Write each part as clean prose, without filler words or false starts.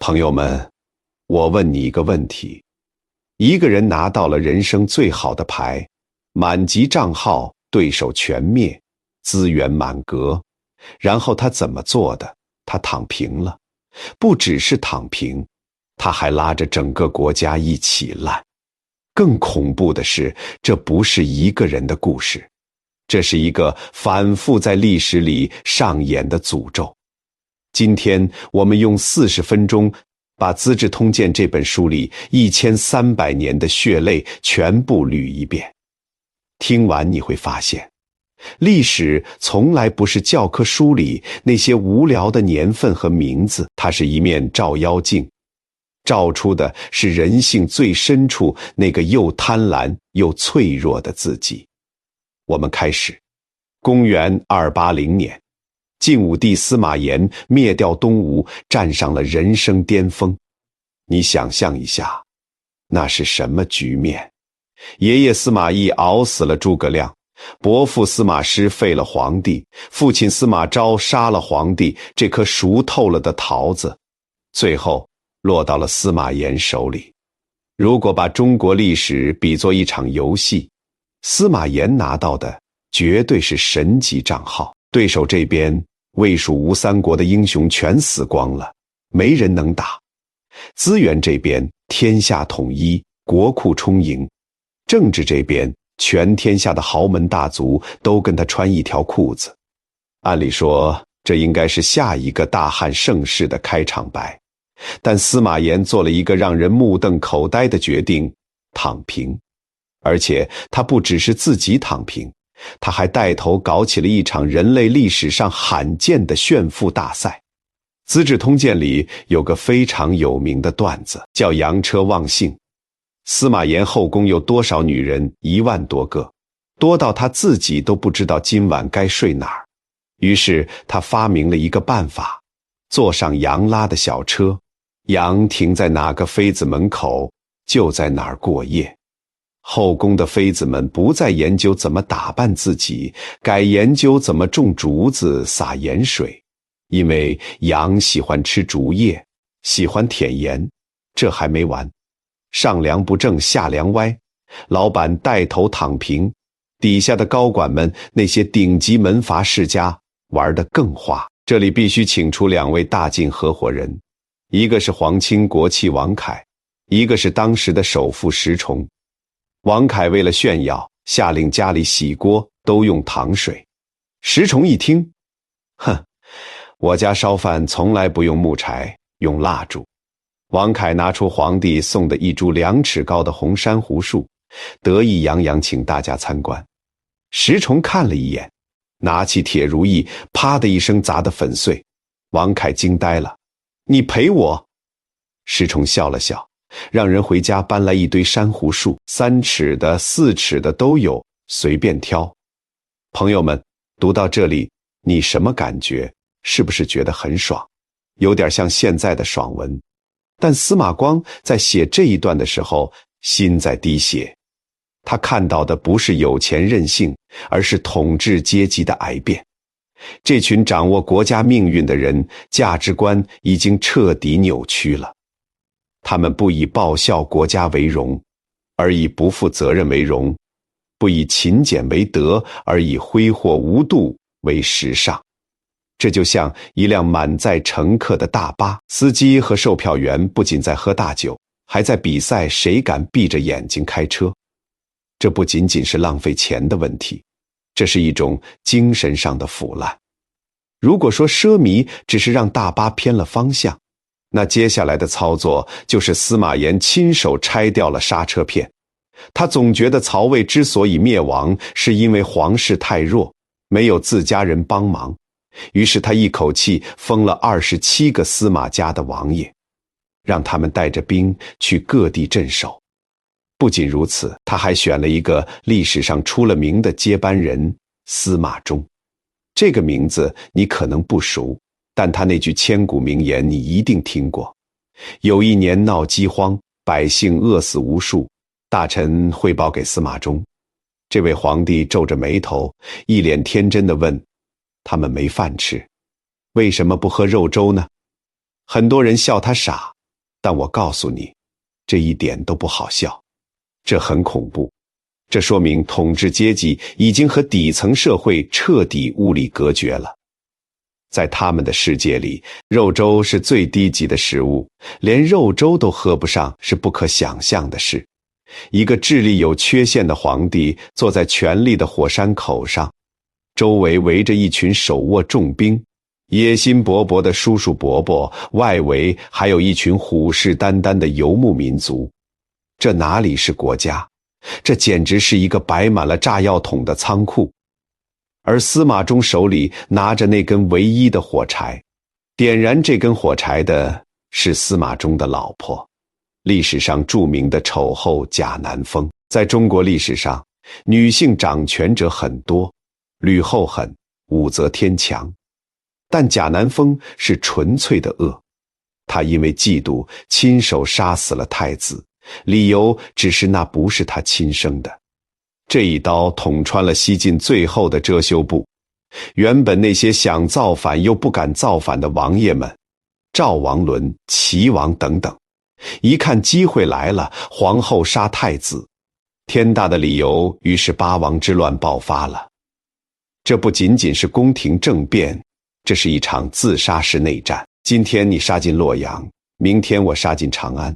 朋友们，我问你一个问题：一个人拿到了人生最好的牌，满级账号，对手全灭，资源满格，然后他怎么做的？他躺平了，不只是躺平，他还拉着整个国家一起烂。更恐怖的是，这不是一个人的故事，这是一个反复在历史里上演的诅咒。今天我们用40分钟把《资治通鉴》这本书里1300年的血泪全部捋一遍。听完你会发现，历史从来不是教科书里那些无聊的年份和名字，它是一面照妖镜，照出的是人性最深处那个又贪婪又脆弱的自己。我们开始。公元280年，晋武帝司马炎灭掉东吴，站上了人生巅峰。你想象一下，那是什么局面？爷爷司马懿熬死了诸葛亮，伯父司马师废了皇帝，父亲司马昭杀了皇帝，这颗熟透了的桃子，最后落到了司马炎手里。如果把中国历史比作一场游戏，司马炎拿到的绝对是神级账号。对手这边魏蜀吴三国的英雄全死光了，没人能打。资源这边天下统一，国库充盈。政治这边全天下的豪门大族都跟他穿一条裤子。按理说这应该是下一个大汉盛世的开场白，但司马炎做了一个让人目瞪口呆的决定：躺平。而且他不只是自己躺平，他还带头搞起了一场人类历史上罕见的炫富大赛。《资治通鉴》里有个非常有名的段子，叫羊车忘性。司马炎后宫有多少女人？1万多个，多到他自己都不知道今晚该睡哪儿。于是他发明了一个办法，坐上羊拉的小车，羊停在哪个妃子门口，就在哪儿过夜。后宫的妃子们不再研究怎么打扮自己，改研究怎么种竹子撒盐水，因为羊喜欢吃竹叶，喜欢舔盐。这还没完，上梁不正下梁歪，老板带头躺平，底下的高管们那些顶级门阀世家玩得更花。这里必须请出2位大晋合伙人，一个是皇亲国戚王恺，一个是当时的首富石崇。王恺为了炫耀，下令家里洗锅都用糖水。石崇一听，哼，我家烧饭从来不用木柴，用蜡烛。王恺拿出皇帝送的一株2尺高的红珊瑚树，得意洋洋请大家参观。石崇看了一眼，拿起铁如意，啪的一声砸得粉碎。王恺惊呆了，你赔我？石崇笑了笑，让人回家搬来一堆珊瑚树，3尺的、4尺的都有，随便挑。朋友们，读到这里，你什么感觉？是不是觉得很爽？有点像现在的爽文。但司马光在写这一段的时候，心在滴血。他看到的不是有钱任性，而是统治阶级的癌变。这群掌握国家命运的人，价值观已经彻底扭曲了。他们不以报效国家为荣，而以不负责任为荣；不以勤俭为德，而以挥霍无度为时尚。这就像一辆满载乘客的大巴，司机和售票员不仅在喝大酒，还在比赛谁敢闭着眼睛开车。这不仅仅是浪费钱的问题，这是一种精神上的腐烂。如果说奢靡只是让大巴偏了方向，那接下来的操作就是司马炎亲手拆掉了刹车片。他总觉得曹魏之所以灭亡，是因为皇室太弱，没有自家人帮忙。于是他一口气封了27个司马家的王爷，让他们带着兵去各地镇守。不仅如此，他还选了一个历史上出了名的接班人司马衷。这个名字你可能不熟，但他那句千古名言你一定听过。有一年闹饥荒，百姓饿死无数，大臣汇报给司马衷。这位皇帝皱着眉头，一脸天真地问，他们没饭吃，为什么不喝肉粥呢？很多人笑他傻，但我告诉你，这一点都不好笑，这很恐怖。这说明统治阶级已经和底层社会彻底物理隔绝了。在他们的世界里，肉粥是最低级的食物，连肉粥都喝不上是不可想象的事。一个智力有缺陷的皇帝坐在权力的火山口上，周围围着一群手握重兵、野心勃勃的叔叔伯伯，外围还有一群虎视眈眈的游牧民族。这哪里是国家？这简直是一个摆满了炸药桶的仓库。而司马衷手里拿着那根唯一的火柴，点燃这根火柴的是司马衷的老婆，历史上著名的丑后贾南风。在中国历史上，女性掌权者很多，吕后狠，武则天强，但贾南风是纯粹的恶。她因为嫉妒，亲手杀死了太子，理由只是那不是她亲生的。这一刀捅穿了西晋最后的遮羞布。原本那些想造反又不敢造反的王爷们，赵王伦、齐王等等，一看机会来了，皇后杀太子，天大的理由，于是八王之乱爆发了。这不仅仅是宫廷政变，这是一场自杀式内战。今天你杀进洛阳，明天我杀进长安。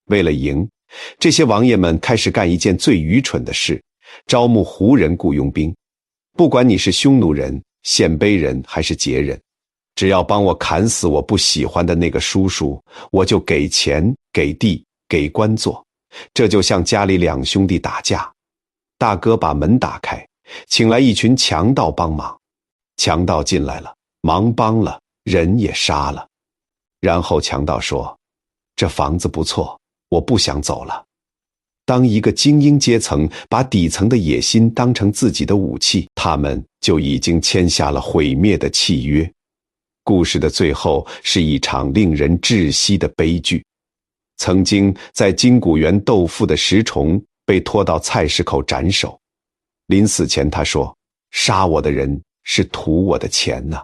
为了赢，这些王爷们开始干一件最愚蠢的事，招募胡人雇佣兵。不管你是匈奴人、鲜卑人还是羯人，只要帮我砍死我不喜欢的那个叔叔，我就给钱、给地、给官做。这就像家里两兄弟打架，大哥把门打开，请来一群强盗帮忙，强盗进来了，忙帮了，人也杀了。然后强盗说，这房子不错，我不想走了。当一个精英阶层把底层的野心当成自己的武器，他们就已经签下了毁灭的契约。故事的最后是一场令人窒息的悲剧。曾经在金谷园斗富的石崇被拖到菜市口斩首，临死前他说，杀我的人是图我的钱呐。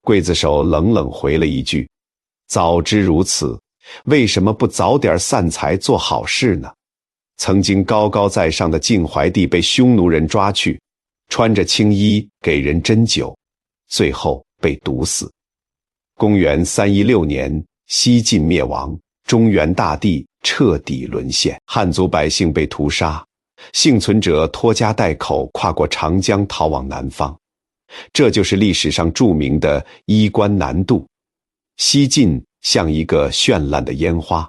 刽子手冷冷回了一句，早知如此，为什么不早点散财做好事呢？曾经高高在上的晋怀帝被匈奴人抓去，穿着青衣给人针灸，最后被毒死。公元316年，西晋灭亡，中原大地彻底沦陷，汉族百姓被屠杀，幸存者拖家带口跨过长江逃往南方。这就是历史上著名的衣冠南渡。西晋像一个绚烂的烟花，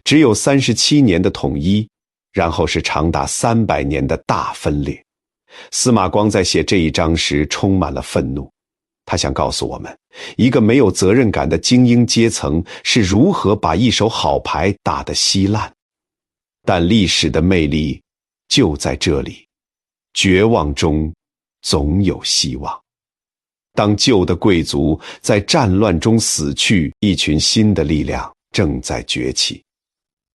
只有37年的统一，然后是长达300年的大分裂。司马光在写这一章时充满了愤怒，他想告诉我们，一个没有责任感的精英阶层是如何把一手好牌打得稀烂。但历史的魅力就在这里，绝望中总有希望。当旧的贵族在战乱中死去，一群新的力量正在崛起。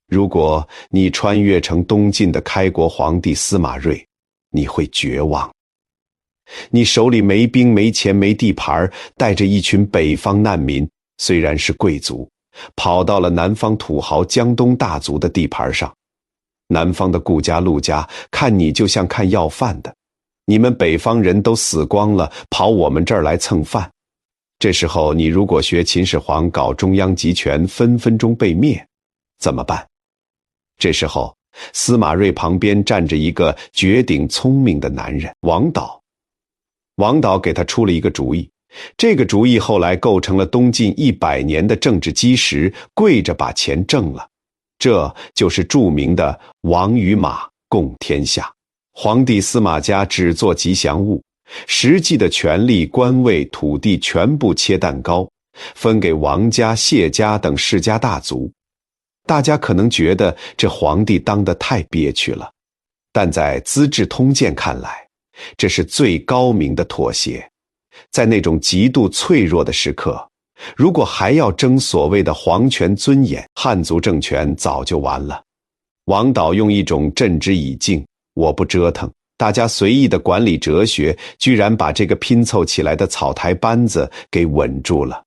如果你穿越成东晋的开国皇帝司马睿，你会绝望。你手里没兵没钱没地盘，带着一群北方难民，虽然是贵族，跑到了南方土豪江东大族的地盘上。南方的顾家陆家看你就像看要饭的，你们北方人都死光了，跑我们这儿来蹭饭。这时候你如果学秦始皇搞中央集权，分分钟被灭，怎么办？这时候司马睿旁边站着一个绝顶聪明的男人，王导。王导给他出了一个主意，这个主意后来构成了东晋100年的政治基石，跪着把钱挣了。这就是著名的王与马共天下。皇帝司马家只做吉祥物，实际的权力、官位、土地全部切蛋糕，分给王家、谢家等世家大族。大家可能觉得这皇帝当得太憋屈了，但在《资治通鉴》看来，这是最高明的妥协。在那种极度脆弱的时刻，如果还要争所谓的皇权尊严，汉族政权早就完了。王导用一种镇之以静，我不折腾，大家随意的管理哲学，居然把这个拼凑起来的草台班子给稳住了。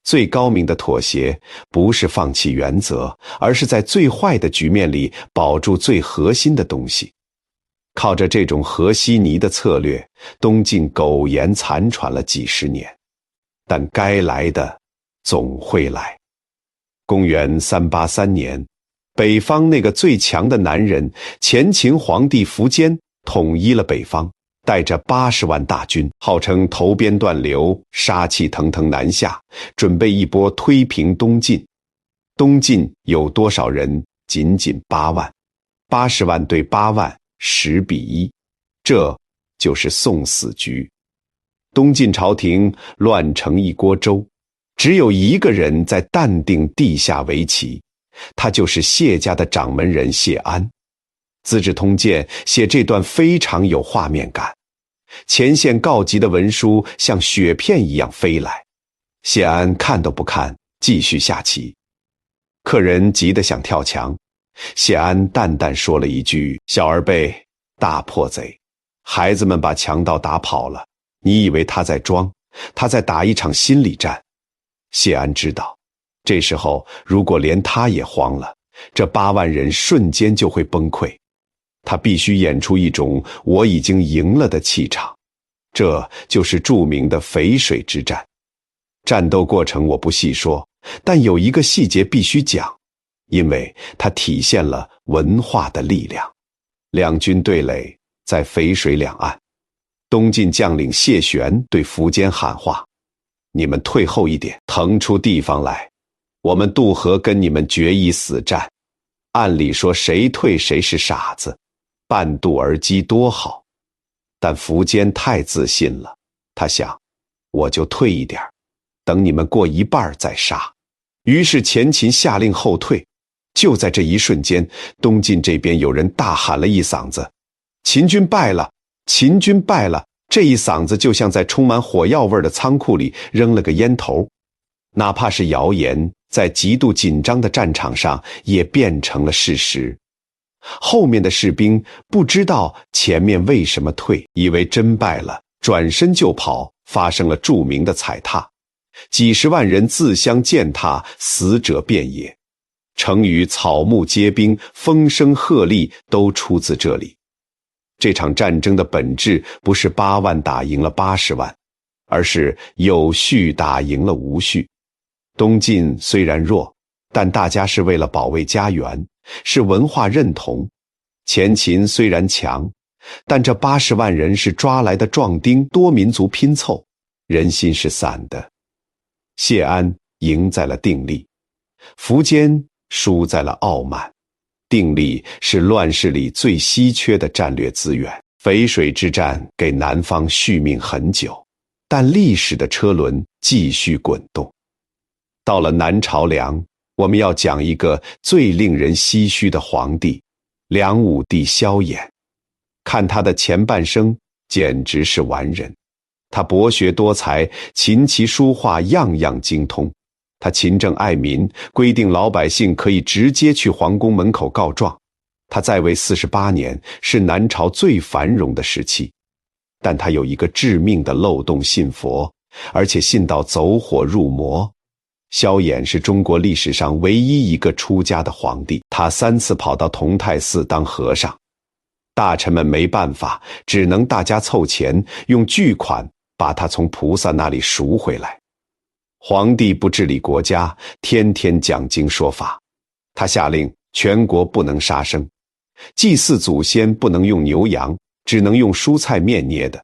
最高明的妥协不是放弃原则，而是在最坏的局面里保住最核心的东西。靠着这种和稀泥的策略，东晋苟延残喘了几十年，但该来的总会来。公元383年，北方那个最强的男人前秦皇帝苻坚统一了北方，带着80万大军，号称头鞭断流，杀气腾腾南下，准备一波推平东晋。东晋有多少人？仅仅8万，80万对8万，10比1，这就是送死局。东晋朝廷乱成一锅粥，只有一个人在淡定地下围棋，他就是谢家的掌门人谢安。资治通鉴写这段非常有画面感，前线告急的文书像雪片一样飞来，谢安看都不看，继续下棋。客人急得想跳墙，谢安淡淡说了一句：“小儿辈，大破贼，孩子们把强盗打跑了，你以为他在装？他在打一场心理战。”谢安知道，这时候如果连他也慌了，这8万人瞬间就会崩溃。他必须演出一种我已经赢了的气场，这就是著名的淝水之战。战斗过程我不细说，但有一个细节必须讲，因为它体现了文化的力量。两军对垒在淝水两岸，东晋将领谢玄对苻坚喊话：“你们退后一点，腾出地方来，我们渡河跟你们决一死战。按理说谁退谁是傻子，半渡而击多好。”但苻坚太自信了，他想，我就退一点，等你们过一半再杀。于是前秦下令后退。就在这一瞬间，东晋这边有人大喊了一嗓子：“秦军败了！秦军败了！”这一嗓子就像在充满火药味的仓库里扔了个烟头，哪怕是谣言，在极度紧张的战场上也变成了事实。后面的士兵不知道前面为什么退，以为真败了，转身就跑，发生了著名的踩踏，几十万人自相践踏，死者遍野。成语草木皆兵、风声鹤唳都出自这里。这场战争的本质不是8万打赢了80万，而是有序打赢了无序。东晋虽然弱，但大家是为了保卫家园，是文化认同。前秦虽然强，但这80万人是抓来的壮丁，多民族拼凑，人心是散的。谢安赢在了定力，苻坚输在了傲慢。定力是乱世里最稀缺的战略资源。淝水之战给南方续命很久，但历史的车轮继续滚动。到了南朝梁，我们要讲一个最令人唏嘘的皇帝——梁武帝萧衍。看他的前半生，简直是完人。他博学多才，琴棋书画样样精通。他勤政爱民，规定老百姓可以直接去皇宫门口告状。他在位48年，是南朝最繁荣的时期。但他有一个致命的漏洞，信佛，而且信到走火入魔。萧衍是中国历史上唯一一个出家的皇帝，他3次跑到同泰寺当和尚。大臣们没办法，只能大家凑钱，用巨款把他从菩萨那里赎回来。皇帝不治理国家，天天讲经说法。他下令全国不能杀生，祭祀祖先不能用牛羊，只能用蔬菜面捏的。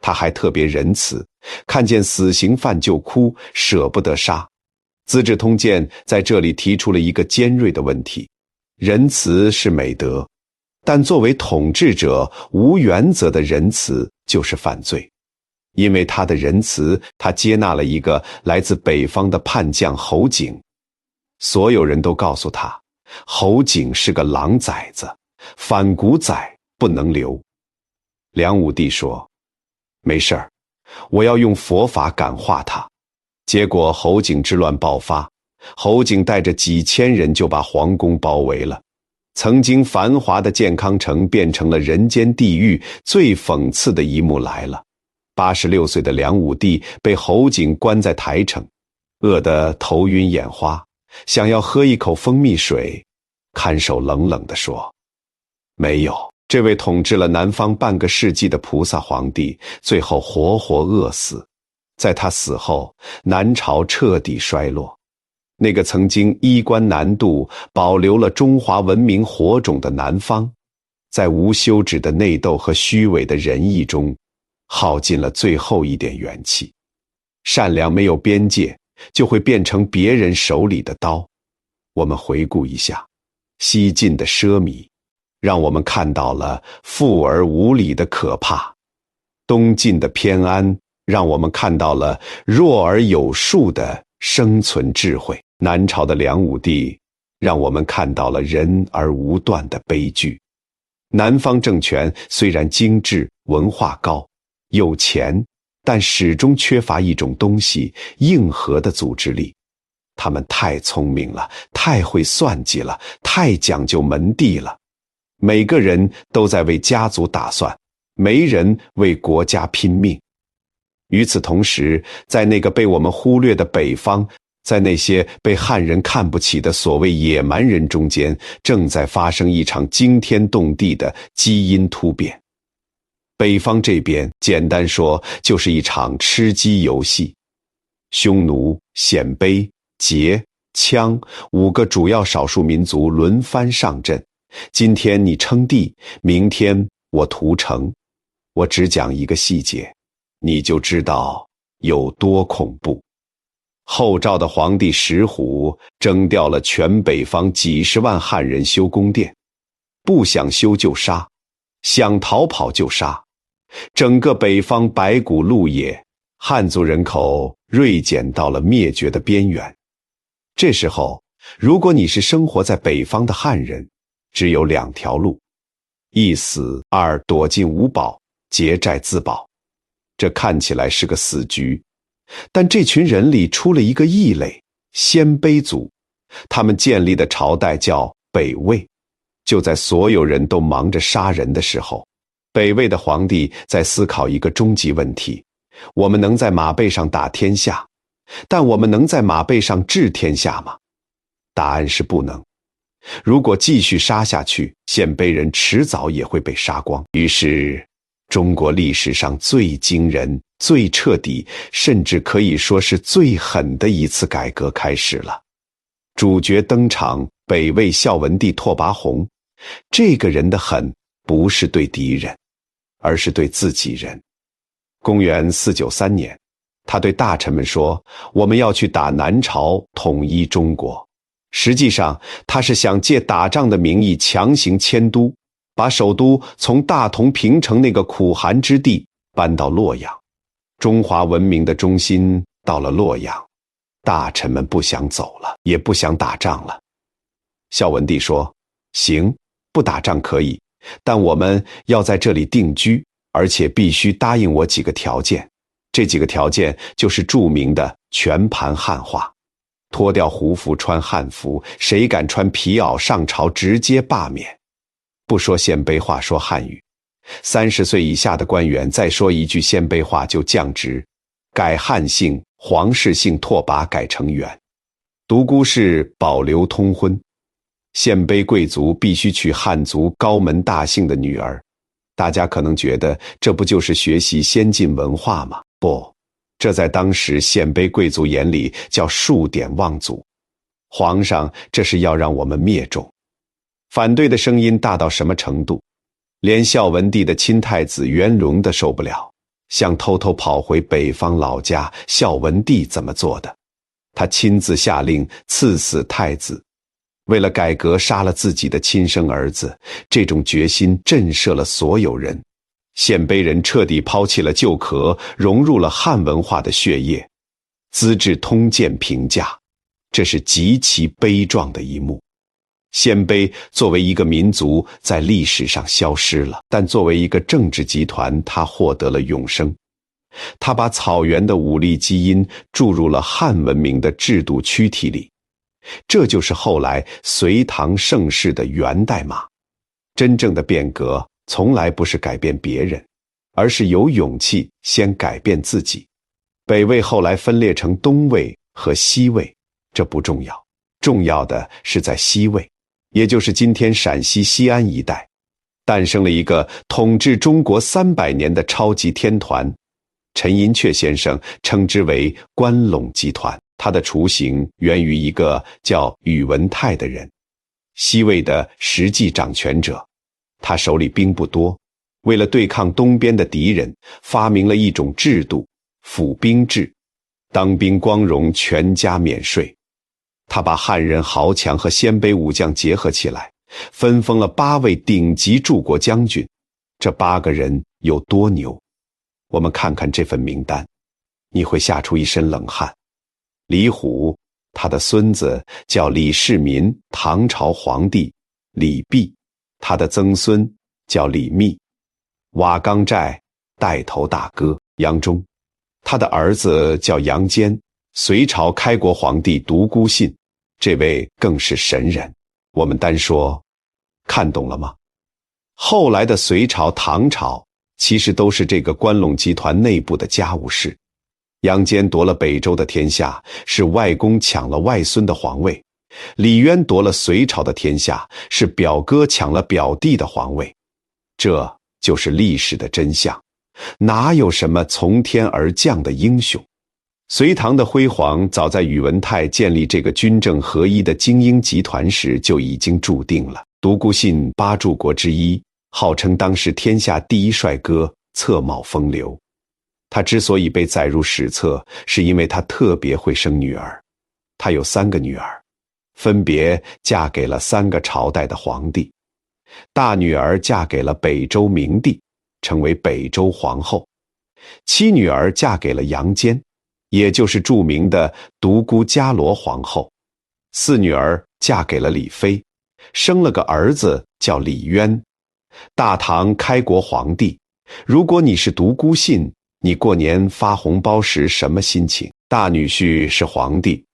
他还特别仁慈，看见死刑犯就哭，舍不得杀。资治通鉴在这里提出了一个尖锐的问题：仁慈是美德，但作为统治者，无原则的仁慈就是犯罪。因为他的仁慈，他接纳了一个来自北方的叛将侯景。所有人都告诉他，侯景是个狼崽子，反骨仔不能留。梁武帝说：“没事儿，我要用佛法感化他。”结果侯景之乱爆发，侯景带着几千人就把皇宫包围了。曾经繁华的健康城变成了人间地狱。最讽刺的一幕来了，86岁的梁武帝被侯景关在台城。饿得头晕眼花，想要喝一口蜂蜜水，看守冷冷地说：没有。这位统治了南方半个世纪的菩萨皇帝，最后活活饿死。在他死后，南朝彻底衰落。那个曾经衣冠南渡，保留了中华文明火种的南方，在无休止的内斗和虚伪的仁义中，耗尽了最后一点元气。善良没有边界，就会变成别人手里的刀。我们回顾一下，西晋的奢靡，让我们看到了富而无礼的可怕；东晋的偏安，让我们看到了弱而有术的生存智慧；南朝的梁武帝，让我们看到了仁而无断的悲剧。南方政权虽然精致、文化高、有钱，但始终缺乏一种东西——硬核的组织力。他们太聪明了，太会算计了，太讲究门第了。每个人都在为家族打算，没人为国家拼命。与此同时，在那个被我们忽略的北方，在那些被汉人看不起的所谓野蛮人中间，正在发生一场惊天动地的基因突变。北方这边，简单说就是一场吃鸡游戏。匈奴、鲜卑、羯、羌5个主要少数民族轮番上阵。今天你称帝，明天我屠城。我只讲一个细节，你就知道有多恐怖。后赵的皇帝石虎征调了全北方几十万汉人修宫殿，不想修就杀，想逃跑就杀。整个北方白骨鹿野，汉族人口锐减到了灭绝的边缘。这时候，如果你是生活在北方的汉人，只有2条路：一死，2躲进五堡，结寨自保。这看起来是个死局，但这群人里出了一个异类——鲜卑族。他们建立的朝代叫北魏。就在所有人都忙着杀人的时候，北魏的皇帝在思考一个终极问题：我们能在马背上打天下，但我们能在马背上治天下吗？答案是不能。如果继续杀下去，鲜卑人迟早也会被杀光。于是，中国历史上最惊人、最彻底，甚至可以说是最狠的一次改革开始了。主角登场，北魏孝文帝拓跋宏。这个人的狠，不是对敌人，而是对自己人。公元493年，他对大臣们说：我们要去打南朝，统一中国。实际上，他是想借打仗的名义强行迁都，把首都从大同平城那个苦寒之地搬到洛阳。中华文明的中心到了洛阳，大臣们不想走了，也不想打仗了。孝文帝说：行，不打仗可以，但我们要在这里定居，而且必须答应我几个条件。这几个条件就是著名的全盘汉化。脱掉胡服穿汉服，谁敢穿皮袄上朝，直接罢免。不说鲜卑话，说汉语。30岁以下的官员再说一句鲜卑话就降职，改汉姓，皇室姓拓跋改成元。独孤氏保留通婚，鲜卑贵族必须娶汉族高门大姓的女儿。大家可能觉得这不就是学习先进文化吗？不，这在当时鲜卑贵族眼里叫数典忘祖。皇上这是要让我们灭种。反对的声音大到什么程度？连孝文帝的亲太子元隆都受不了，想偷偷跑回北方老家。孝文帝怎么做的？他亲自下令赐死太子，为了改革杀了自己的亲生儿子。这种决心震慑了所有人。鲜卑人彻底抛弃了旧壳，融入了汉文化的血液。《资治通鉴》评价，这是极其悲壮的一幕。鲜卑作为一个民族在历史上消失了，但作为一个政治集团，它获得了永生。它把草原的武力基因注入了汉文明的制度躯体里。这就是后来隋唐盛世的源代码。真正的变革从来不是改变别人，而是有勇气先改变自己。北魏后来分裂成东魏和西魏，这不重要，重要的是在西魏，也就是今天陕西西安一带，诞生了一个统治中国300年的超级天团。陈寅恪先生称之为关陇集团，它的雏形源于一个叫宇文泰的人，西魏的实际掌权者。他手里兵不多，为了对抗东边的敌人，发明了一种制度，府兵制，当兵光荣，全家免税。他把汉人豪强和鲜卑武将结合起来，分封了8位顶级柱国将军。这8个人有多牛？我们看看这份名单，你会吓出一身冷汗。李虎，他的孙子叫李世民，唐朝皇帝；李泌，他的曾孙叫李密；瓦岗寨带头大哥杨忠，他的儿子叫杨坚；隋朝开国皇帝独孤信，这位更是神人。我们单说，看懂了吗？后来的隋朝、唐朝其实都是这个关陇集团内部的家务事。杨坚夺了北周的天下，是外公抢了外孙的皇位；李渊夺了隋朝的天下，是表哥抢了表弟的皇位。这就是历史的真相，哪有什么从天而降的英雄？隋唐的辉煌早在宇文泰建立这个军政合一的精英集团时就已经注定了。独孤信8柱国之一，号称当时天下第一帅哥，侧貌风流。他之所以被载入史册，是因为他特别会生女儿。他有3个女儿，分别嫁给了3个朝代的皇帝。大女儿嫁给了北周明帝，成为北周皇后；妻女儿嫁给了杨坚，也就是著名的独孤伽罗皇后；4女儿嫁给了李妃，生了个儿子叫李渊。大唐开国皇帝，如果你是独孤信，你过年发红包时什么心情？大女婿是皇帝，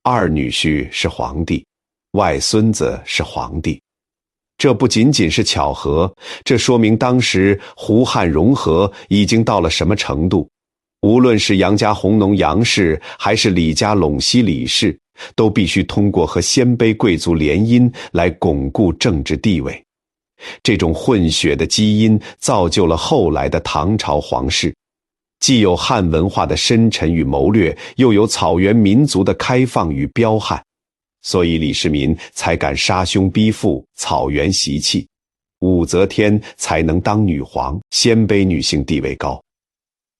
二女婿是皇帝，外孙子是皇帝。这不仅仅是巧合，这说明当时胡汉融合已经到了什么程度。无论是杨家弘农杨氏，还是李家陇西李氏，都必须通过和鲜卑贵族联姻来巩固政治地位。这种混血的基因造就了后来的唐朝皇室，既有汉文化的深沉与谋略，又有草原民族的开放与彪悍，所以李世民才敢杀兄逼父，草原习气；武则天才能当女皇，鲜卑女性地位高。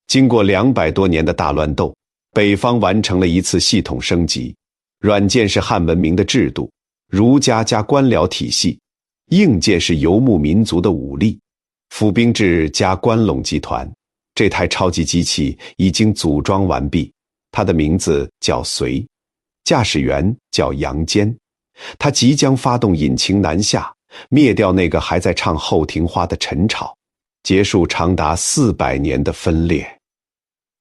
经过200多年的大乱斗，北方完成了一次系统升级。软件是汉文明的制度，儒家加官僚体系；硬件是游牧民族的武力，府兵制加关陇集团。这台超级机器已经组装完毕，它的名字叫隋，驾驶员叫杨坚。他即将发动引擎南下，灭掉那个还在唱后庭花的陈朝，结束长达400年的分裂。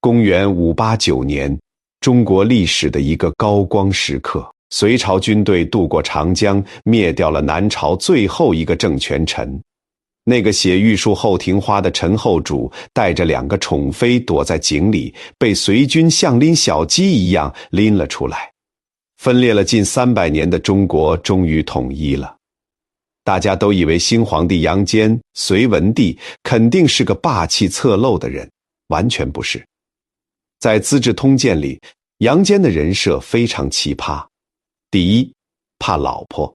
公元589年，中国历史的一个高光时刻，隋朝军队渡过长江，灭掉了南朝最后一个政权陈。那个写玉树后庭花的陈后主带着2个宠妃躲在井里，被隋军像拎小鸡一样拎了出来。分裂了近300年的中国终于统一了。大家都以为新皇帝杨坚，隋文帝肯定是个霸气侧漏的人，完全不是。在《资治通鉴》里，杨坚的人设非常奇葩。第一，怕老婆，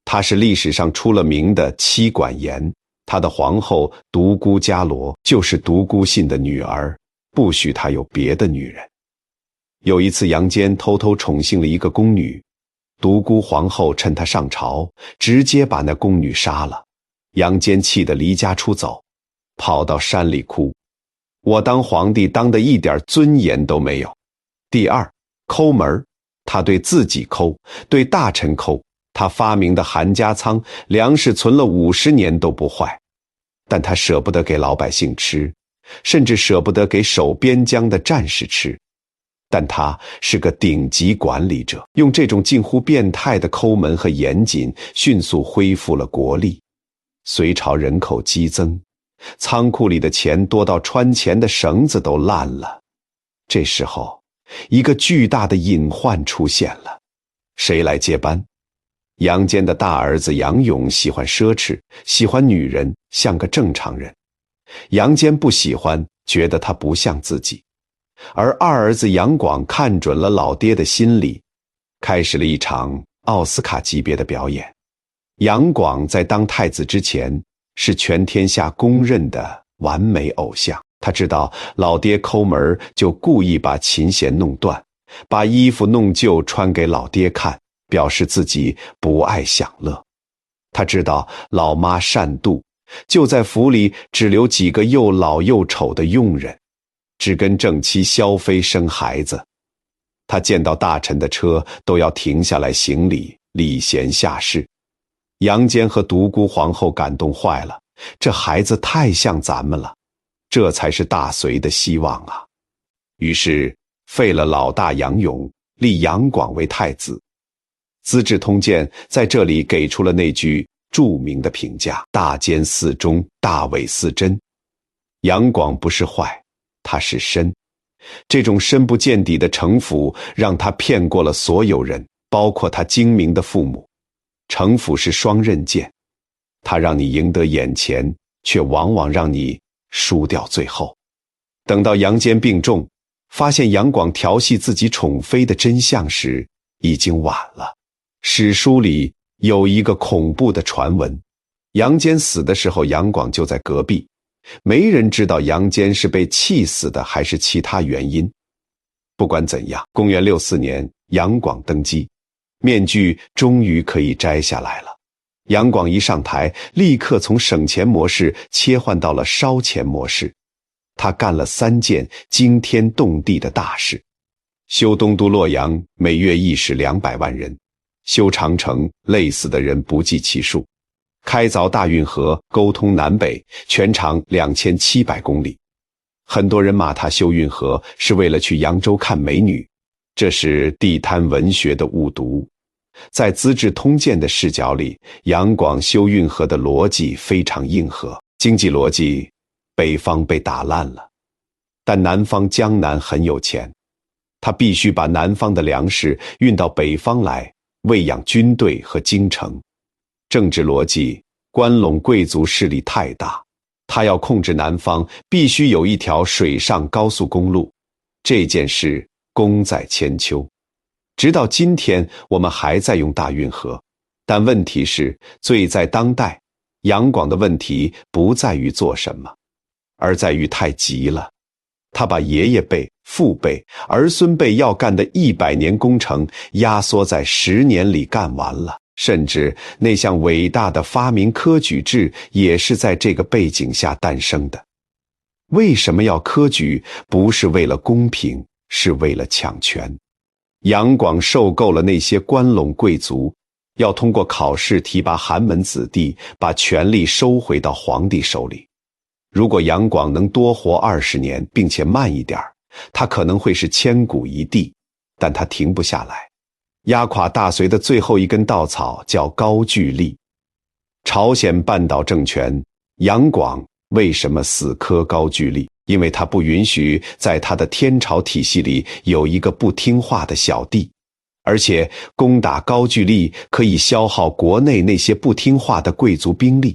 他是历史上出了名的妻管严。他的皇后独孤伽罗就是独孤信的女儿，不许他有别的女人。有一次，杨坚偷偷宠幸了一个宫女，独孤皇后趁他上朝，直接把那宫女杀了。杨坚气得离家出走，跑到山里哭：我当皇帝当的一点尊严都没有。第二，抠门，他对自己抠，对大臣抠。他发明的韩家仓粮食存了50年都不坏，但他舍不得给老百姓吃，甚至舍不得给守边疆的战士吃。但他是个顶级管理者，用这种近乎变态的抠门和严谨，迅速恢复了国力。隋朝人口激增，仓库里的钱多到穿钱的绳子都烂了。这时候，一个巨大的隐患出现了。谁来接班？杨坚的大儿子杨勇喜欢奢侈，喜欢女人，像个正常人。杨坚不喜欢，觉得他不像自己。而二儿子杨广看准了老爹的心理，开始了一场奥斯卡级别的表演。杨广在当太子之前，是全天下公认的完美偶像。他知道老爹抠门，就故意把琴弦弄断，把衣服弄旧穿给老爹看，表示自己不爱享乐。他知道老妈善妒，就在府里只留几个又老又丑的佣人，只跟正妻萧妃生孩子。他见到大臣的车都要停下来行礼，礼贤下士。杨坚和独孤皇后感动坏了，这孩子太像咱们了，这才是大隋的希望啊！于是废了老大杨勇，立杨广为太子。《资治通鉴》在这里给出了那句著名的评价：大奸似忠，大伪似真。杨广不是坏，他是深。这种深不见底的城府让他骗过了所有人，包括他精明的父母。城府是双刃剑，它让你赢得眼前，却往往让你输掉最后。等到杨坚病重，发现杨广调戏自己宠妃的真相时，已经晚了。史书里有一个恐怖的传闻，杨坚死的时候，杨广就在隔壁，没人知道杨坚是被气死的还是其他原因。不管怎样，公元64年，杨广登基，面具终于可以摘下来了。杨广一上台，立刻从省钱模式切换到了烧钱模式。他干了3件惊天动地的大事：修东都洛阳，每月役使200万人；修长城，累死的人不计其数；开凿大运河，沟通南北，全长2700公里。很多人骂他修运河是为了去扬州看美女，这是地摊文学的误读。在《资治通鉴》的视角里，杨广修运河的逻辑非常硬核。经济逻辑，北方被打烂了，但南方江南很有钱，他必须把南方的粮食运到北方来，喂养军队和京城。政治逻辑，关陇贵族势力太大，他要控制南方，必须有一条水上高速公路。这件事功在千秋。直到今天，我们还在用大运河，但问题是，罪在当代。杨广的问题不在于做什么，而在于太急了。他把爷爷辈、父辈、儿孙辈要干的100年工程压缩在10年里干完了，甚至那项伟大的发明科举制也是在这个背景下诞生的。为什么要科举？不是为了公平，是为了抢权。杨广受够了那些关陇贵族，要通过考试提拔寒门子弟，把权力收回到皇帝手里。如果杨广能多活20年，并且慢一点，他可能会是千古一帝，但他停不下来。压垮大隋的最后一根稻草叫高句丽。朝鲜半岛政权，杨广为什么死磕高句丽？因为他不允许在他的天朝体系里有一个不听话的小弟，而且攻打高句丽可以消耗国内那些不听话的贵族兵力。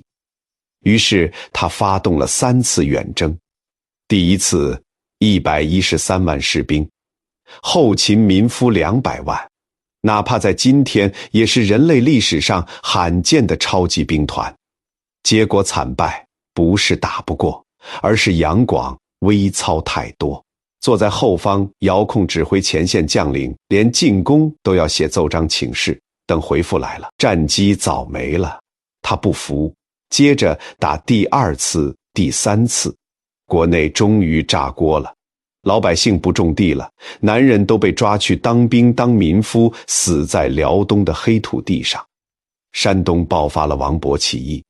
于是他发动了3次远征。第一次113万士兵，后勤民夫200万，哪怕在今天也是人类历史上罕见的超级兵团。结果惨败，不是打不过，而是杨广微操太多。坐在后方遥控指挥前线将领，连进攻都要写奏章请示，等回复来了，战机早没了。他不服，接着打第2次、第3次，国内终于炸锅了，老百姓不种地了，男人都被抓去当兵当民夫，死在辽东的黑土地上。山东爆发了王勃起义，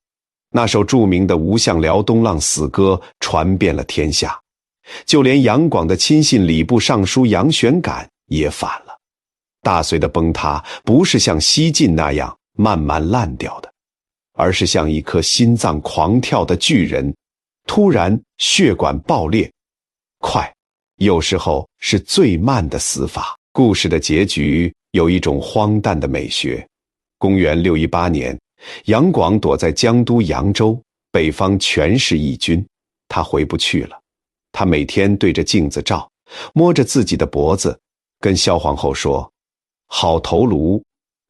那首著名的《吴向辽东浪》死歌传遍了天下，就连杨广的亲信礼部尚书杨玄感也反了。大隋的崩塌不是像西晋那样慢慢烂掉的，而是像一颗心脏狂跳的巨人，突然血管爆裂，快，有时候是最慢的死法。故事的结局有一种荒诞的美学。公元618年，杨广躲在江都扬州，北方全是义军，他回不去了。他每天对着镜子照，摸着自己的脖子，跟萧皇后说：“好头颅，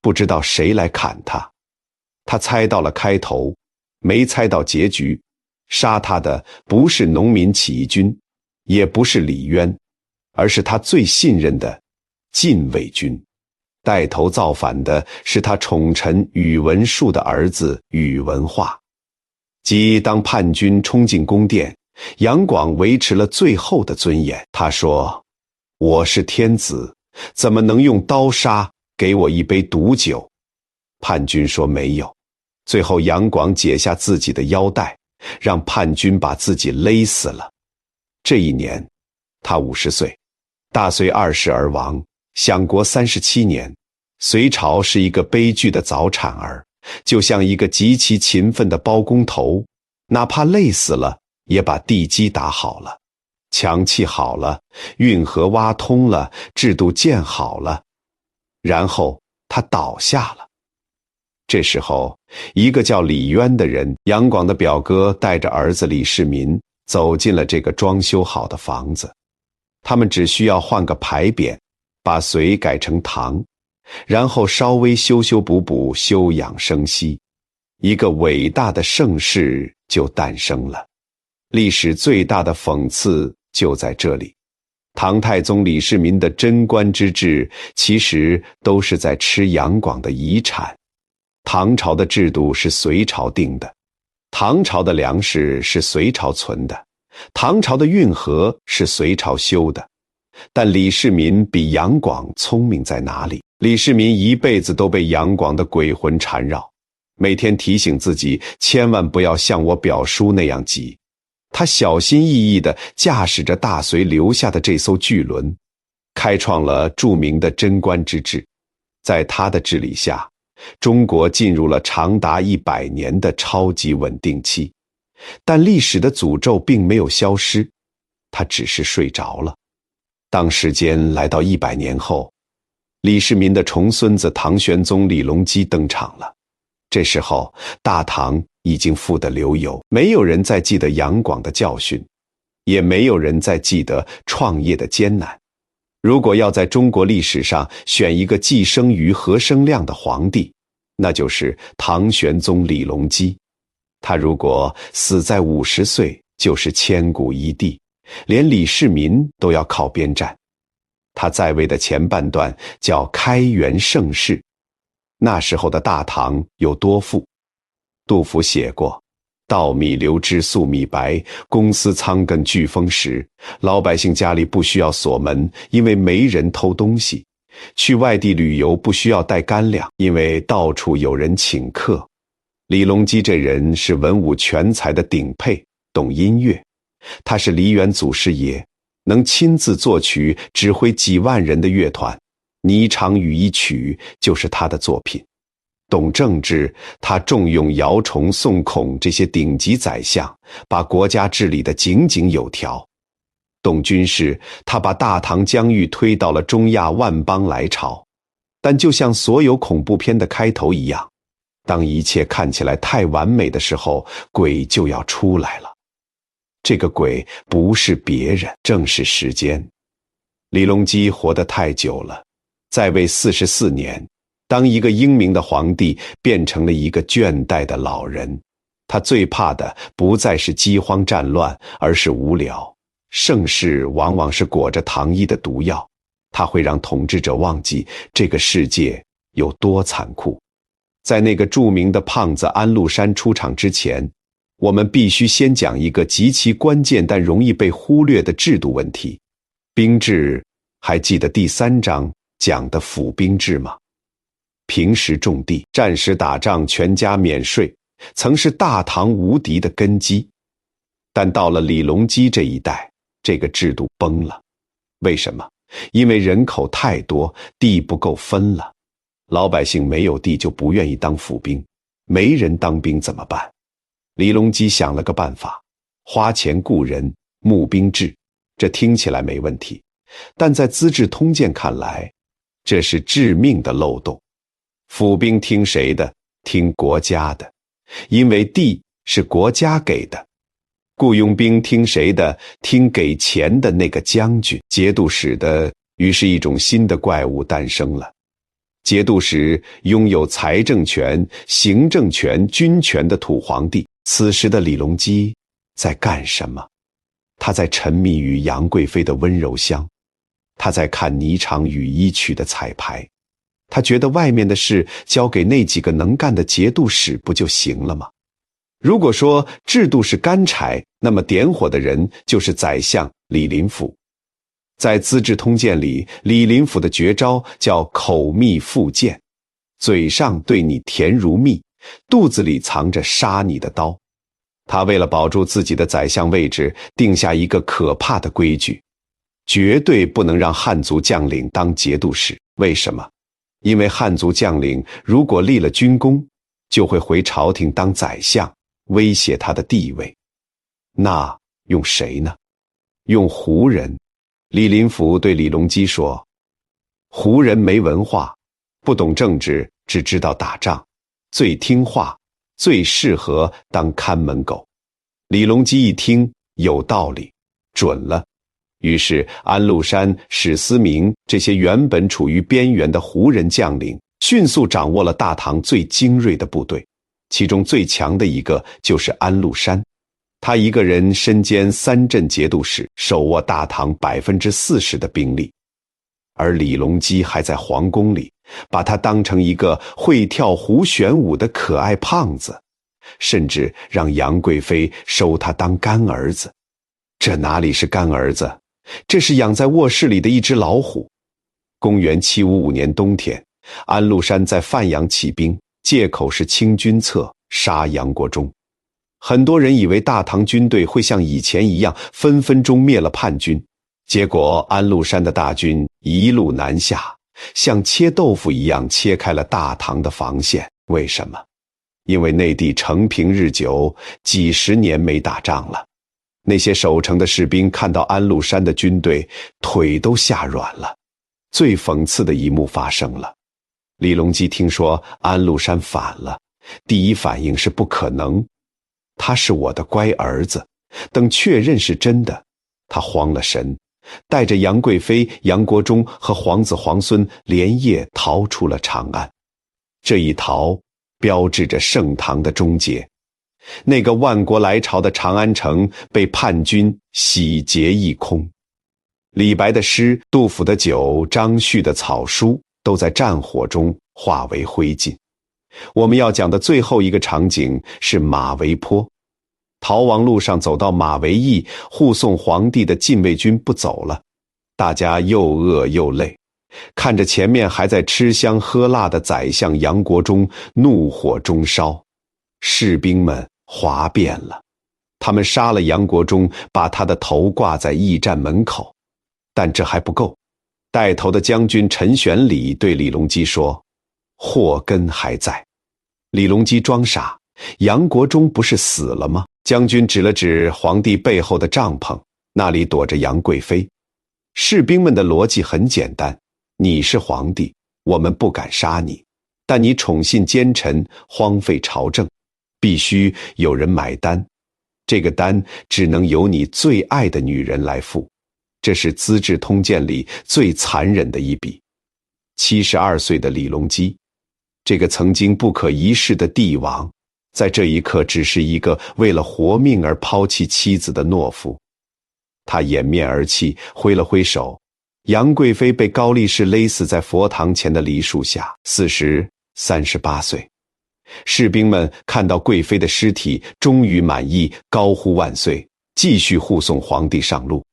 不知道谁来砍他。”他猜到了开头，没猜到结局。杀他的不是农民起义军，也不是李渊，而是他最信任的禁卫军。带头造反的是他宠臣宇文述的儿子宇文化。即当叛军冲进宫殿，杨广维持了最后的尊严。他说：“我是天子，怎么能用刀杀？给我一杯毒酒。”叛军说没有。最后杨广解下自己的腰带，让叛军把自己勒死了。这一年他50岁，大隋20而亡，享国37年。隋朝是一个悲剧的早产儿，就像一个极其勤奋的包工头，哪怕累死了，也把地基打好了，墙砌好了，运河挖通了，制度建好了，然后他倒下了。这时候，一个叫李渊的人，杨广的表哥，带着儿子李世民走进了这个装修好的房子。他们只需要换个牌匾，把隋改成唐，然后稍微修修补补，休养生息，一个伟大的盛世就诞生了。历史最大的讽刺就在这里，唐太宗李世民的贞观之治，其实都是在吃杨广的遗产。唐朝的制度是隋朝定的，唐朝的粮食是隋朝存的，唐朝的运河是隋朝修的。但李世民比杨广聪明在哪里？李世民一辈子都被杨广的鬼魂缠绕，每天提醒自己千万不要像我表叔那样急。他小心翼翼地驾驶着大隋留下的这艘巨轮，开创了著名的贞观之治。在他的治理下，中国进入了长达100年的超级稳定期。但历史的诅咒并没有消失，他只是睡着了。当时间来到100年后，李世民的重孙子唐玄宗李隆基登场了。这时候大唐已经富得流油，没有人再记得杨广的教训，也没有人再记得创业的艰难。如果要在中国历史上选一个既生瑜何生亮的皇帝，那就是唐玄宗李隆基。他如果死在50岁，就是千古一帝，连李世民都要靠边站。他在位的前半段叫开元盛世，那时候的大唐有多富？杜甫写过：稻米流脂粟米白，公司仓埂俱丰实。老百姓家里不需要锁门，因为没人偷东西；去外地旅游不需要带干粮，因为到处有人请客。李隆基这人是文武全才的顶配，懂音乐。他是梨园祖师爷，能亲自作曲，指挥几万人的乐团。《霓裳羽衣曲》就是他的作品。懂政治，他重用姚崇、宋孔这些顶级宰相，把国家治理得井井有条。懂军事，他把大唐疆域推到了中亚万邦来朝。但就像所有恐怖片的开头一样，当一切看起来太完美的时候，鬼就要出来了。这个鬼不是别人，正是时间。李隆基活得太久了，在位44年，当一个英明的皇帝变成了一个倦怠的老人。他最怕的不再是饥荒战乱，而是无聊。盛世往往是裹着糖衣的毒药，它会让统治者忘记这个世界有多残酷。在那个著名的胖子安禄山出场之前，我们必须先讲一个极其关键但容易被忽略的制度问题。兵制，还记得第3章讲的府兵制吗？平时种地，战时打仗全家免税，曾是大唐无敌的根基。但到了李隆基这一代，这个制度崩了。为什么？因为人口太多，地不够分了。老百姓没有地就不愿意当府兵，没人当兵怎么办？李隆基想了个办法，花钱雇人，募兵制，这听起来没问题，但在《资治通鉴》看来，这是致命的漏洞。府兵听谁的？听国家的，因为地是国家给的。雇佣兵听谁的？听给钱的那个将军。节度使的，于是一种新的怪物诞生了。节度使拥有财政权、行政权、军权的土皇帝。此时的李隆基在干什么？他在沉迷于杨贵妃的温柔乡，他在看霓裳羽衣曲的彩排，他觉得外面的事交给那几个能干的节度使不就行了吗？如果说制度是干柴，那么点火的人就是宰相李林甫。在《资治通鉴》里，李林甫的绝招叫口蜜腹剑，嘴上对你甜如蜜，肚子里藏着杀你的刀。他为了保住自己的宰相位置，定下一个可怕的规矩，绝对不能让汉族将领当节度使。为什么？因为汉族将领如果立了军功，就会回朝廷当宰相，威胁他的地位。那用谁呢？用胡人。李林甫对李隆基说，胡人没文化，不懂政治，只知道打仗，最听话，最适合当看门狗。李隆基一听，有道理，准了。于是安禄山、史思明这些原本处于边缘的胡人将领，迅速掌握了大唐最精锐的部队，其中最强的一个就是安禄山。他一个人身兼3镇节度使，手握大唐40%的兵力。而李隆基还在皇宫里，把他当成一个会跳胡旋舞的可爱胖子，甚至让杨贵妃收他当干儿子。这哪里是干儿子？这是养在卧室里的一只老虎。公元755年冬天，安禄山在范阳起兵，借口是清君侧，杀杨国忠。很多人以为大唐军队会像以前一样分分钟灭了叛军，结果安禄山的大军一路南下，像切豆腐一样切开了大唐的防线。为什么？因为内地承平日久，几十年没打仗了。那些守城的士兵看到安禄山的军队，腿都吓软了。最讽刺的一幕发生了，李隆基听说安禄山反了，第一反应是不可能，他是我的乖儿子。等确认是真的，他慌了神，带着杨贵妃、杨国忠和皇子皇孙连夜逃出了长安。这一逃，标志着盛唐的终结。那个万国来朝的长安城被叛军洗劫一空。李白的诗、杜甫的酒、张旭的草书都在战火中化为灰烬。我们要讲的最后一个场景是马嵬坡。逃亡路上走到马嵬驿，护送皇帝的禁卫军不走了，大家又饿又累，看着前面还在吃香喝辣的宰相杨国忠，怒火中烧。士兵们哗变了，他们杀了杨国忠，把他的头挂在驿站门口。但这还不够，带头的将军陈玄礼对李隆基说，祸根还在。李隆基装傻，杨国忠不是死了吗？将军指了指皇帝背后的帐篷，那里躲着杨贵妃。士兵们的逻辑很简单，你是皇帝，我们不敢杀你，但你宠信奸臣，荒废朝政，必须有人买单，这个单只能由你最爱的女人来付。这是《资治通鉴》里最残忍的一笔。72岁的李隆基，这个曾经不可一世的帝王，在这一刻只是一个为了活命而抛弃妻子的懦夫。他掩面而泣，挥了挥手。杨贵妃被高力士勒死在佛堂前的梨树下，38岁。士兵们看到贵妃的尸体，终于满意，高呼万岁，继续护送皇帝上路。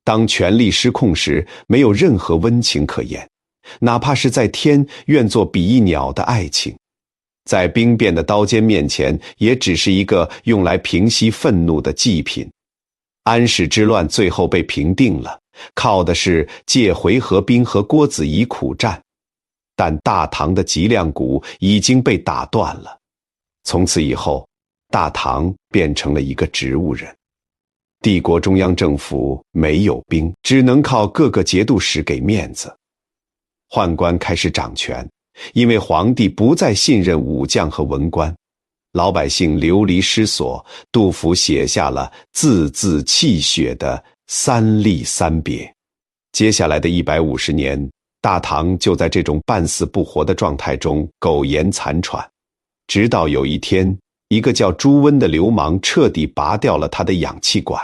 当权力失控时，没有任何温情可言，哪怕是在天愿做比翼鸟的爱情，在兵变的刀尖面前，也只是一个用来平息愤怒的祭品。安史之乱最后被平定了，靠的是借回纥兵和郭子仪苦战，但大唐的脊梁骨已经被打断了。从此以后，大唐变成了一个植物人。帝国中央政府没有兵，只能靠各个节度使给面子。宦官开始掌权，因为皇帝不再信任武将和文官，老百姓流离失所，杜甫写下了字字泣血的三吏三别。接下来的150年，大唐就在这种半死不活的状态中苟延残喘，直到有一天，一个叫朱温的流氓彻底拔掉了他的氧气管。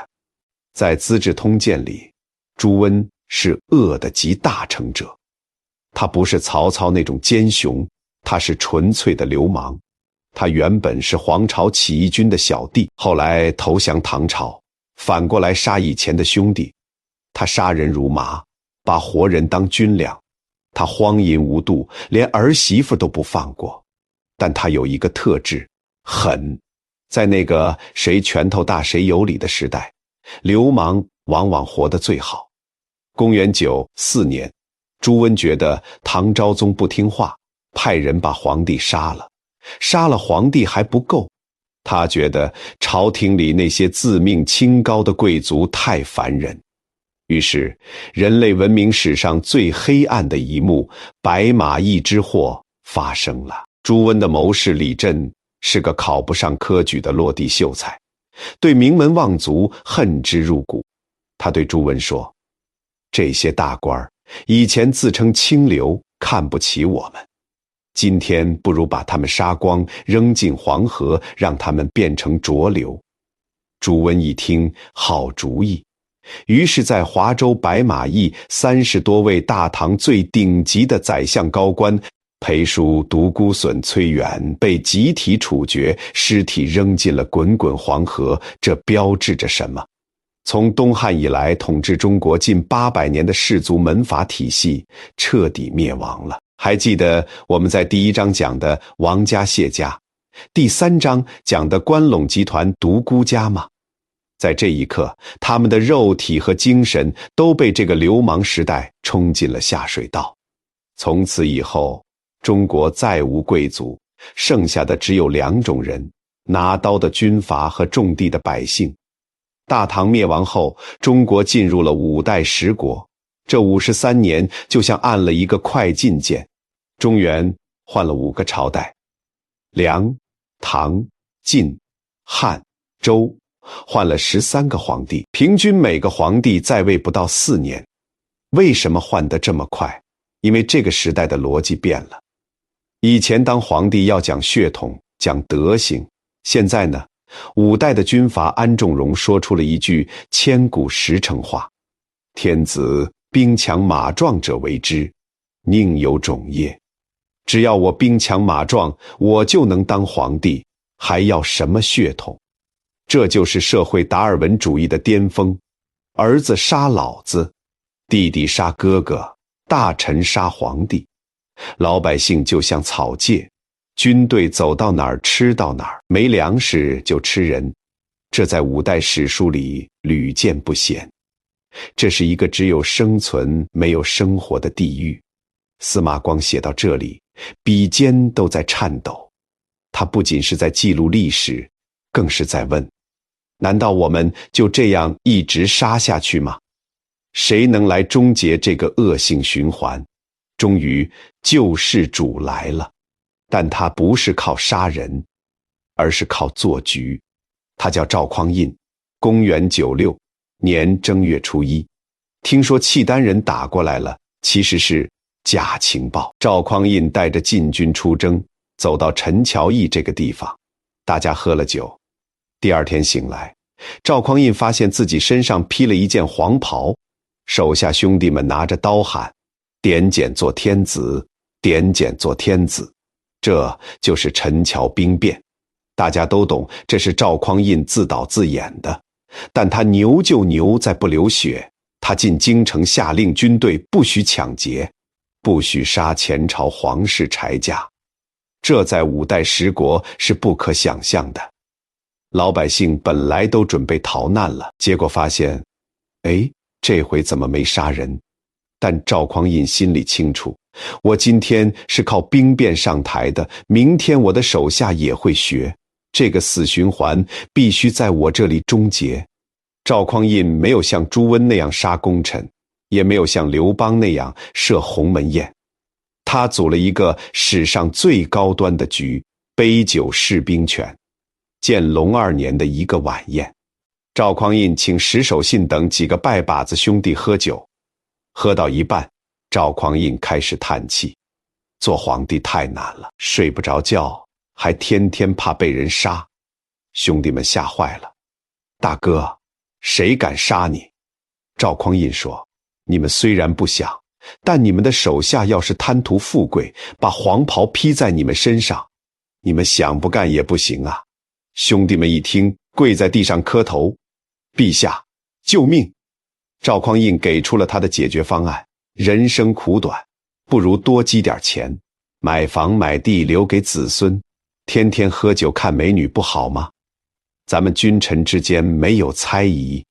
在《资治通鉴》里，朱温是恶的集大成者。他不是曹操那种奸雄，他是纯粹的流氓。他原本是黄巢起义军的小弟，后来投降唐朝，反过来杀以前的兄弟。他杀人如麻，把活人当军粮。他荒淫无度，连儿媳妇都不放过。但他有一个特质，狠。在那个谁拳头大谁有理的时代，流氓往往活得最好。公元94年，朱温觉得唐昭宗不听话，派人把皇帝杀了。杀了皇帝还不够，他觉得朝廷里那些自命清高的贵族太烦人。于是人类文明史上最黑暗的一幕——白马驿之祸发生了。朱温的谋士李振是个考不上科举的落地秀才，对名门望族恨之入骨。他对朱温说：这些大官以前自称清流，看不起我们，今天不如把他们杀光，扔进黄河，让他们变成浊流。朱温一听，好主意。于是在华州白马驿，30多位大唐最顶级的宰相高官，裴叔、独孤损、崔远被集体处决，尸体扔进了滚滚黄河。这标志着什么？从东汉以来统治中国近800年的氏族门阀体系彻底灭亡了。还记得我们在第1章讲的王家谢家，第3章讲的关陇集团独孤家吗？在这一刻，他们的肉体和精神都被这个流氓时代冲进了下水道。从此以后，中国再无贵族，剩下的只有2种人：拿刀的军阀和种地的百姓。大唐灭亡后，中国进入了5代十国，这53年就像按了一个快进键。中原换了5个朝代，梁、唐、晋、汉、周，换了13个皇帝，平均每个皇帝在位不到4年。为什么换得这么快？因为这个时代的逻辑变了。以前当皇帝要讲血统，讲德行，现在呢，5代的军阀安重荣说出了一句千古实诚话：天子兵强马壮者为之，宁有种业。只要我兵强马壮，我就能当皇帝，还要什么血统？这就是社会达尔文主义的巅峰。儿子杀老子，弟弟杀哥哥，大臣杀皇帝，老百姓就像草芥，军队走到哪儿吃到哪儿，没粮食就吃人。这在5代史书里屡见不鲜。这是一个只有生存没有生活的地狱。司马光写到这里，笔尖都在颤抖。他不仅是在记录历史，更是在问：难道我们就这样一直杀下去吗？谁能来终结这个恶性循环？终于，救世主来了，但他不是靠杀人，而是靠做局。他叫赵匡胤，公元96年正月初1，听说契丹人打过来了，其实是假情报。赵匡胤带着禁军出征，走到陈桥驿这个地方，大家喝了酒。第2天醒来，赵匡胤发现自己身上披了一件黄袍，手下兄弟们拿着刀喊：点检做天子，点检做天子。这就是陈桥兵变。大家都懂，这是赵匡胤自导自演的。但他牛就牛在不流血，他进京城下令军队不许抢劫，不许杀前朝皇室柴家。这在5代十国是不可想象的。老百姓本来都准备逃难了，结果发现，这回怎么没杀人？但赵匡胤心里清楚，我今天是靠兵变上台的，明天我的手下也会学，这个死循环必须在我这里终结。赵匡胤没有像朱温那样杀功臣，也没有像刘邦那样设鸿门宴，他组了一个史上最高端的局，杯酒释兵权。建隆2年的一个晚宴，赵匡胤请石守信等几个拜把子兄弟喝酒，喝到一半，赵匡胤开始叹气，做皇帝太难了，睡不着觉，还天天怕被人杀。兄弟们吓坏了，大哥，谁敢杀你？赵匡胤说，你们虽然不想，但你们的手下要是贪图富贵，把黄袍披在你们身上，你们想不干也不行啊。兄弟们一听，跪在地上磕头，陛下，救命！赵匡胤给出了他的解决方案，人生苦短，不如多积点钱，买房买地留给子孙，天天喝酒看美女不好吗？咱们君臣之间没有猜疑，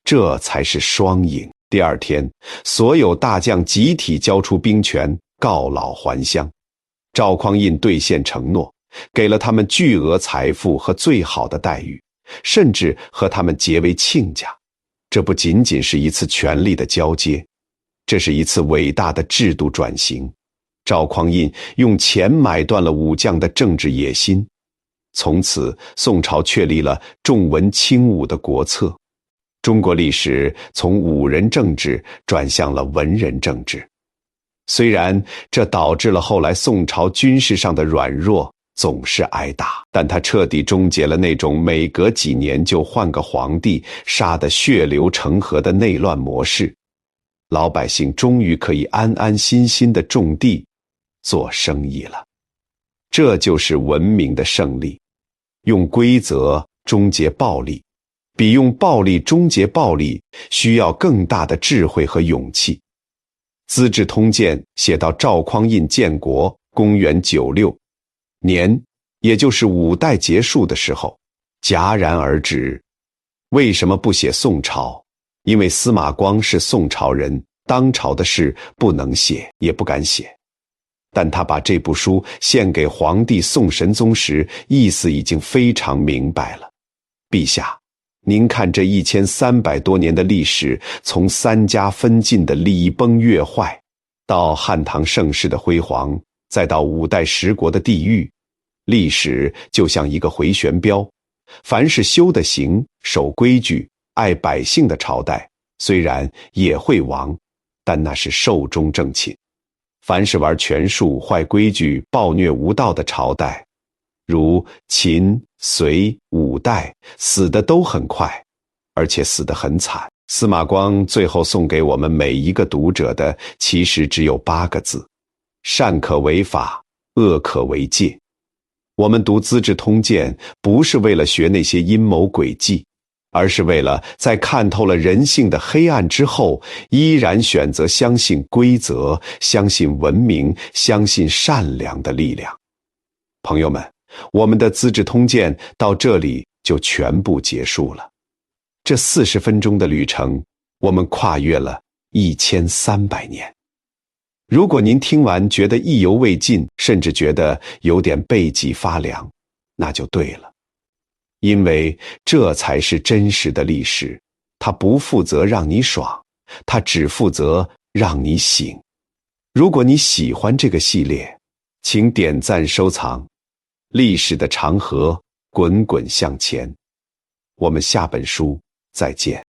这才是双赢。第二天，所有大将集体交出兵权，告老还乡。赵匡胤兑现承诺，给了他们巨额财富和最好的待遇，甚至和他们结为亲家。这不仅仅是一次权力的交接，这是一次伟大的制度转型。赵匡胤用钱买断了武将的政治野心，从此宋朝确立了重文轻武的国策。中国历史从武人政治转向了文人政治。虽然这导致了后来宋朝军事上的软弱，总是挨打，但它彻底终结了那种每隔几年就换个皇帝，杀得血流成河的内乱模式。老百姓终于可以安安心心地种地、做生意了。这就是文明的胜利，用规则终结暴力，比用暴力终结暴力需要更大的智慧和勇气。《资治通鉴》写到赵匡胤建国，公元96年，也就是5代结束的时候，戛然而止。为什么不写宋朝？因为司马光是宋朝人，当朝的事不能写，也不敢写。但他把这部书献给皇帝宋神宗时，意思已经非常明白了。陛下，您看这1300多年的历史，从3家分晋的礼崩乐坏，到汉唐盛世的辉煌，再到5代十国的地狱，历史就像一个回旋镖。凡是修得行、守规矩、爱百姓的朝代，虽然也会亡，但那是寿终正寝。凡是玩权术、坏规矩、暴虐无道的朝代，如秦、隋、5代，死的都很快，而且死得很惨。司马光最后送给我们每一个读者的，其实只有8个字：善可为法，恶可为戒。我们读《资治通鉴》，不是为了学那些阴谋诡计，而是为了在看透了人性的黑暗之后，依然选择相信规则，相信文明，相信善良的力量。朋友们，我们的《资治通鉴》到这里就全部结束了。这40分钟的旅程，我们跨越了1300年。如果您听完觉得意犹未尽，甚至觉得有点背脊发凉，那就对了。因为这才是真实的历史，它不负责让你爽，它只负责让你醒。如果你喜欢这个系列，请点赞收藏。历史的长河滚滚向前，我们下本书再见。